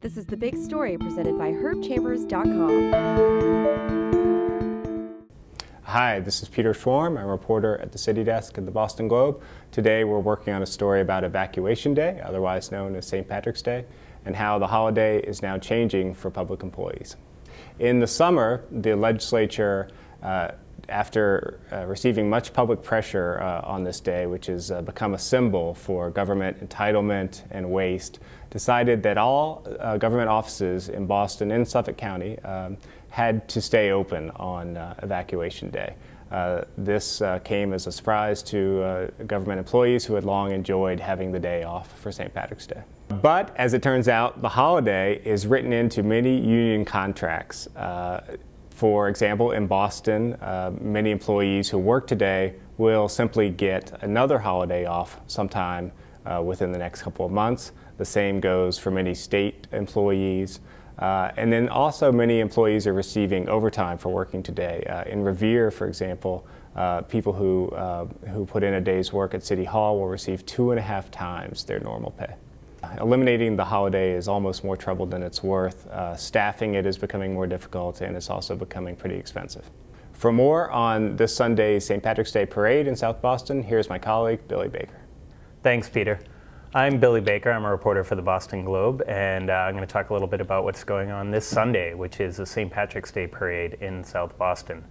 This is The Big Story presented by herbchambers.com. Hi, this is Peter Schworm. I'm a reporter at the City Desk at the Boston Globe. Today we're working on a story about Evacuation Day, otherwise known as St. Patrick's Day, and how the holiday is now changing for public employees. In the summer, the legislature, after receiving much public pressure on this day, which has become a symbol for government entitlement and waste, decided that all government offices in Boston and Suffolk County had to stay open on Evacuation Day. This came as a surprise to government employees who had long enjoyed having the day off for St. Patrick's Day. But as it turns out, the holiday is written into many union contracts. For example, in Boston, many employees who work today will simply get another holiday off sometime within the next couple of months. The same goes for many state employees. And then also many employees are receiving overtime for working today. In Revere, for example, people who put in a day's work at City Hall will receive 2.5 times their normal pay. Eliminating the holiday is almost more trouble than it's worth. Staffing it is becoming more difficult, and it's also becoming pretty expensive. For more on this Sunday's St. Patrick's Day parade in South Boston, here's my colleague, Billy Baker. Thanks, Peter. I'm Billy Baker. I'm a reporter for the Boston Globe, and I'm going to talk a little bit about what's going on this Sunday, which is the St. Patrick's Day parade in South Boston.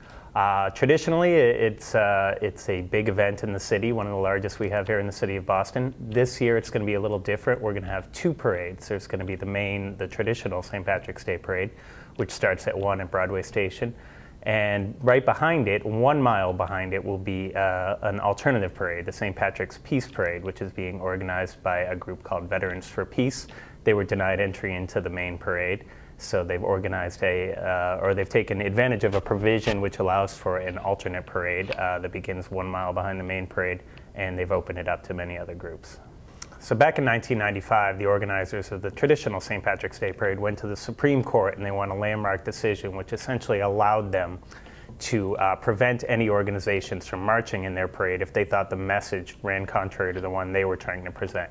Traditionally, it's a big event in the city, one of the largest we have here in the city of Boston. This year, it's going to be a little different. We're going to have two parades. There's going to be the traditional St. Patrick's Day parade, which starts at 1 at Broadway Station. And right behind it, 1 mile behind it, will be an alternative parade, the St. Patrick's Peace Parade, which is being organized by a group called Veterans for Peace. They were denied entry into the main parade, so they've organized they've taken advantage of a provision which allows for an alternate parade that begins 1 mile behind the main parade, and they've opened it up to many other groups. So back in 1995, the organizers of the traditional St. Patrick's Day parade went to the Supreme Court, and they won a landmark decision which essentially allowed them to prevent any organizations from marching in their parade if they thought the message ran contrary to the one they were trying to present.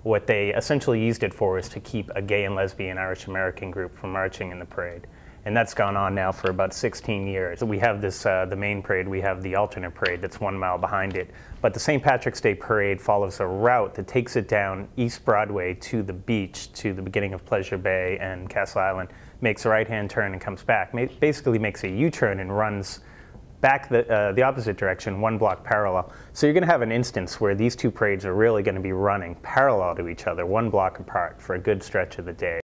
What they essentially used it for is to keep a gay and lesbian Irish American group from marching in the parade. And that's gone on now for about 16 years. We have this, the main parade, we have the alternate parade that's 1 mile behind it. But the St. Patrick's Day parade follows a route that takes it down East Broadway to the beach, to the beginning of Pleasure Bay and Castle Island, makes a right-hand turn and comes back. Basically makes a U-turn and runs back the opposite direction, 1 block parallel. So you're going to have an instance where these two parades are really going to be running parallel to each other, 1 block apart for a good stretch of the day.